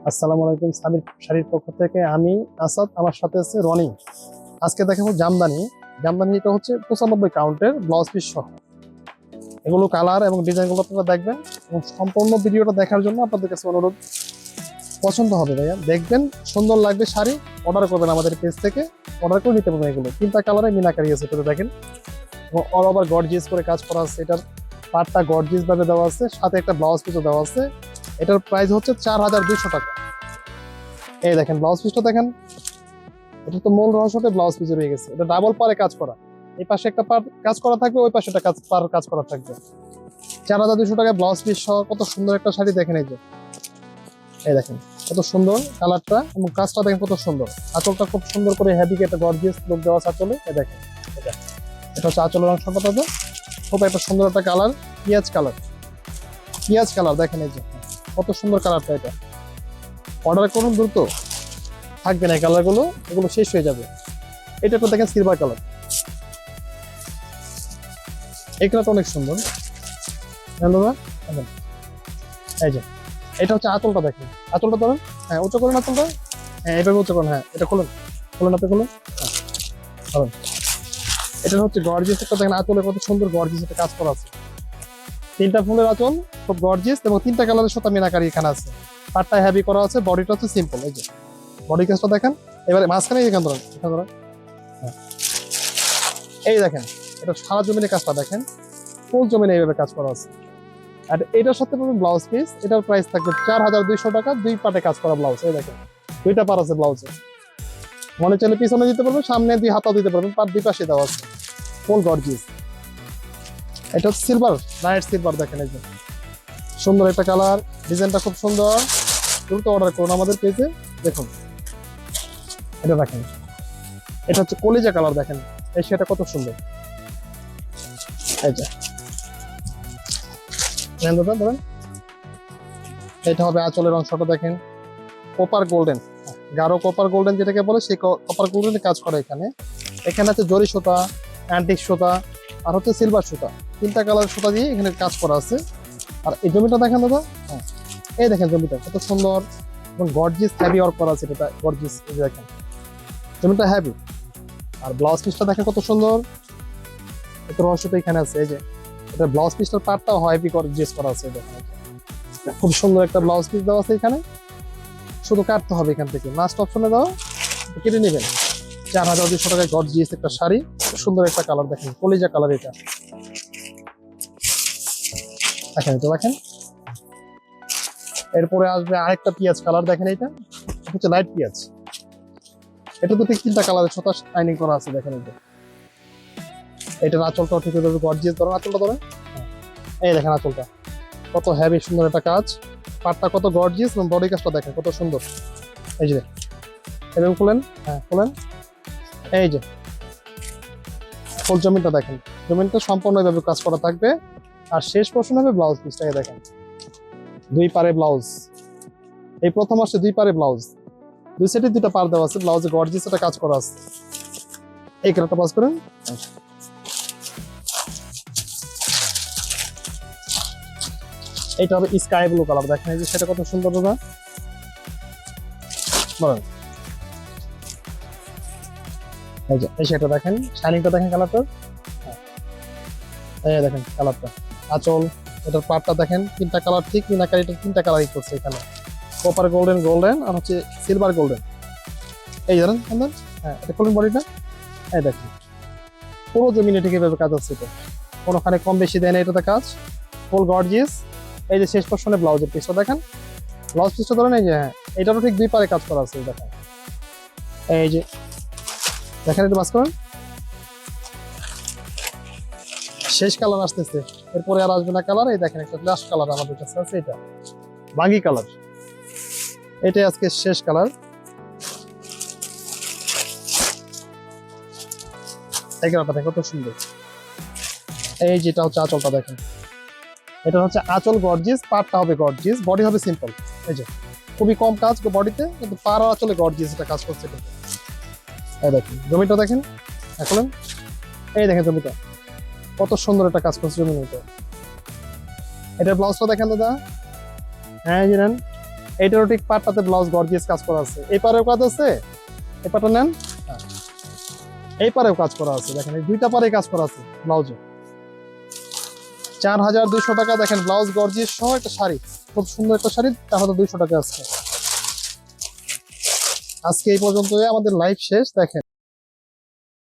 আসসালামু আলাইকুম। সামির শাড়ির পক্ষ থেকে আমি আসাদ, আমার সাথে আছে রনি। আজকে দেখাবো জামদানি। জামদানি এটা হচ্ছে 95 কাউন্টের ব্লাউজ পিস সহ। এগুলো কালার এবং ডিজাইনগুলো আপনারা দেখবেন এবং সম্পূর্ণ ভিডিওটা দেখার জন্য আপনাদের কাছে অনুরোধ। পছন্দ হবে ভাইয়া, দেখবেন সুন্দর লাগবে শাড়ি, অর্ডার করবেন আমাদের পেজ থেকে, অর্ডার করে নিতে পারবেন। এগুলো তিনটা কালারে মিনাকারি আছে, এটা দেখেন অল ওভার গর্জিয়াস করে কাজ করা আছে। এটার পাটটা গর্জিয়াস ভাবে দেওয়া আছে, সাথে একটা ব্লাউজ পিসও দেওয়া আছে। এটার প্রাইস হচ্ছে 4200 টাকা। এই দেখেন ব্লাউজ পিসটা দেখেন, এটা তো মূল রহস্যটা ব্লাউজ পিসে রয়ে গেছে। এটা ডাবল পারে কাজ করা, এই পাশে একটা পার কাজ করা থাকবে, ওই পাশে একটা কাজ করা থাকবে। 4200 টাকায় ব্লাউজ পিস সহ কত সুন্দর একটা শাড়ি দেখেন। এই দেখেন কত সুন্দর কালারটা এবং কাজটা দেখেন কত সুন্দর। আঁচলটা খুব সুন্দর করে হেভি একটা গর্জিয়াস লুক দেওয়া আছে আঁচলে। এই দেখেন এটা হচ্ছে আঁচলের অংশটা, পাবে খুব একটা সুন্দর একটা কালার, পিঁয়াজ কালার দেখেন। এই যে কত সুন্দর কালারটা, এটা অর্ডার করুন দ্রুত, থাকবে না কালারগুলো, এগুলো শেষ হয়ে যাবে। এটা তো দেখেন সিলভার কালার, এই কালারটা অনেক সুন্দর। এই যে এটা হচ্ছে আঁচলটা দেখেন, আঁচলটা ধরেন, হ্যাঁ উঁচু করেন আঁচলটা, হ্যাঁ এভাবে উঁচু করেন, হ্যাঁ এটা খুলুন আপনি খুলুন, হ্যাঁ এটা হচ্ছে গর্জিয়াস একটা দেখেন আঁচলে কত সুন্দর গর্জিয়াস একটা কাজ করা আছে। তিনটা ফুলের আঁচল খুব গর্জিয়াস এবং তিনটা কালারের সাথে মিনাকারি এখানে আছে। পাটটা হেভি করা আছে, বডিটা হচ্ছে সিম্পল। এই যে বডি কাজটা দেখেন, এবারে মাঝখানে এখান ধরেন, হ্যাঁ এই দেখেন এটা সারা জমিনে কাজটা দেখেন, ফুল জমিনে এইভাবে কাজ করা আছে। আর এটার সাথে পাবেন ব্লাউজ পিস, এটার প্রাইস থাকবে 4200 টাকা। দুই পাটে কাজ করা ব্লাউজ, এই দেখেন দুইটা পার আছে ব্লাউজে, মনে চাইলে পিছনে দিতে পারবেন, সামনে দুই হাতাও দিতে পারবেন, পাট দুই পাশে দেওয়া আছে, ফুল গর্জিয়াস। এটা হচ্ছে সিলভার, লাইট সিলভার দেখেন। এই যে সুন্দর একটা কালার, ডিজাইনটা খুব সুন্দর। দ্রুত অর্ডার করুন আমাদের পেজে। দেখুন এটা দেখেন, এটা হচ্ছে কলিজা কালার দেখেন, এই সেটা কত সুন্দর। এই যে ধরেন, এটা হবে আঁচলের অংশটা দেখেন, কপার গোল্ডেন, গাঢ় কপার গোল্ডেন যেটাকে বলে, সেই কপার গোল্ডেনের কাজ করে এখানে। এখানে আছে জরি সুতা, অ্যান্টিক সুতা, আর হচ্ছে সিলভার সুতা, তিনটা কালার সুতা দিয়ে এখানে কাজ করা আছে। আর এই জমিটা দেখেন দাদা, হ্যাঁ এই দেখেন জমিটা কত সুন্দর এবং গর্জিয়াস হেভি ওয়ার্ক করা আছে। এটা গর্জিয়াস, এই দেখেন জমিটা হেভি। আর ব্লাউজ পিসটা দেখেন কত সুন্দর, এত রহস্যটা এখানে আছে। এই যে এটা ব্লাউজ পিসটার পার্টটাও হেভি গর্জিয়াস করা আছে। দেখেন খুব সুন্দর একটা ব্লাউজ পিস দেওয়া আছে এখানে, শুধু কাটতে হবে এখান থেকে, লাস্ট অপশনে দাও কেটে নেবেন। 4200 টাকায় গর্জিয়াস একটা শাড়ি, সুন্দর একটা কালার দেখেন, কলিজা কালার। এটা দেখেন, এটা দেখেন। এরপরে আসবে আরেকটা পিঁয়াজ কালার দেখেন, এটা হচ্ছে লাইট পিঁয়াজ। এটা তো ঠিক তিনটা কালারের সাথে শাইনিং করা আছে দেখেন। এটার আঁচলটাও ঠিক গর্জিয়াস, ধরেন আঁচলটা ধরেন, এই দেখেন আঁচলটা কত হেভি সুন্দর একটা কাজ, পাটটা কত গর্জিয়াস এবং বডি কাজটা দেখেন কত সুন্দর। এই যে এরকম খুলেন, হ্যাঁ খুলেন, এই যে ফুল জমিনটা দেখেন, জমিনটা সম্পূর্ণ এভাবে কাজ করা থাকবে। আর শেষ পোর্শন হবে ব্লাউজ পিসটাকে দেখেন, দুই পারে ব্লাউজ। এই প্রথম আসছে দুই পারে ব্লাউজ, দুই সাইডে দুইটা পার দেওয়া আছে, ব্লাউজে গর্জিয়াস একটা কাজ করা আছে। এই কালারটা পাস করেন, এইটা হবে স্কাই ব্লু কালার দেখেন। এই যে সেটা কত সুন্দর দাদা, বলেন এই যে এই সেটা দেখেন, শাইনিংটা দেখেন কালারটা, এই দেখেন কালারটা, আঁচল, এটার পাটটা দেখেন, তিনটা কালার ঠিক মিনাকারিটা তিনটা কালারই করছে এখানে, কপার গোল্ডেন আর হচ্ছে সিলভার গোল্ডেন। এই জানেন হ্যাঁ এটা কোন বডিটা, এই দেখেন পুরো জমিনে ঠিক এভাবে কাজ আছে। এটা কোনোখানে কম বেশি দেয় না এটাতে কাজ, ফুল গর্জিয়াস। এই যে শেষ পোর্শনে ব্লাউজের পিসটা দেখেন, ব্লাউজ পিসটা ধরেন, এই যে হ্যাঁ এটারও ঠিক দুই পারে কাজ করা আছে। দেখেন এই যে দেখেন, এটা বাস করেন, শেষ কালার আসতেছে, এরপরে আর আসবে না কালার। এই দেখেন একটা লাস্ট কালার আমাদের কাছে আছে, এটা বাঙ্গি কালার, এটাই আজকে শেষ কালার। এই কালারটা দেখেন কত সুন্দর। এই যেটা হচ্ছে আঁচলটা দেখেন, এটা হচ্ছে আঁচল গর্জিয়াস, পাটটা হবে গর্জিয়াস, বডি হবে সিম্পল। এই যে খুবই কম কাজ বডিতে, কিন্তু পার আর আঁচলে গর্জিয়াস এটা কাজ করছে। এই দেখেন জমিটা দেখেন, এখন এই দেখেন জমিটা কত সুন্দর একটা কাজ করছে জমিটা। এটার ব্লাউজটা দেখেন দাদা, হ্যাঁ জানেন এইটারও ঠিক পাটটাতে ব্লাউজ গর্জিয়াস কাজ করা আছে। এই পারেও কাজ আছে, এই পাটটা নেন। হ্যাঁ, এই পারেও কাজ করা আছে, দেখেন এই দুইটা পারে কাজ করা আছে ব্লাউজে। 4200 টাকা। দেখেন ব্লাউজ গর্জিয়াস সহ একটা শাড়ি, খুব সুন্দর একটা শাড়ি, 4200 টাকা আজকে। আজকে এই পর্যন্ত আমাদের লাইভ শেষ। দেখেন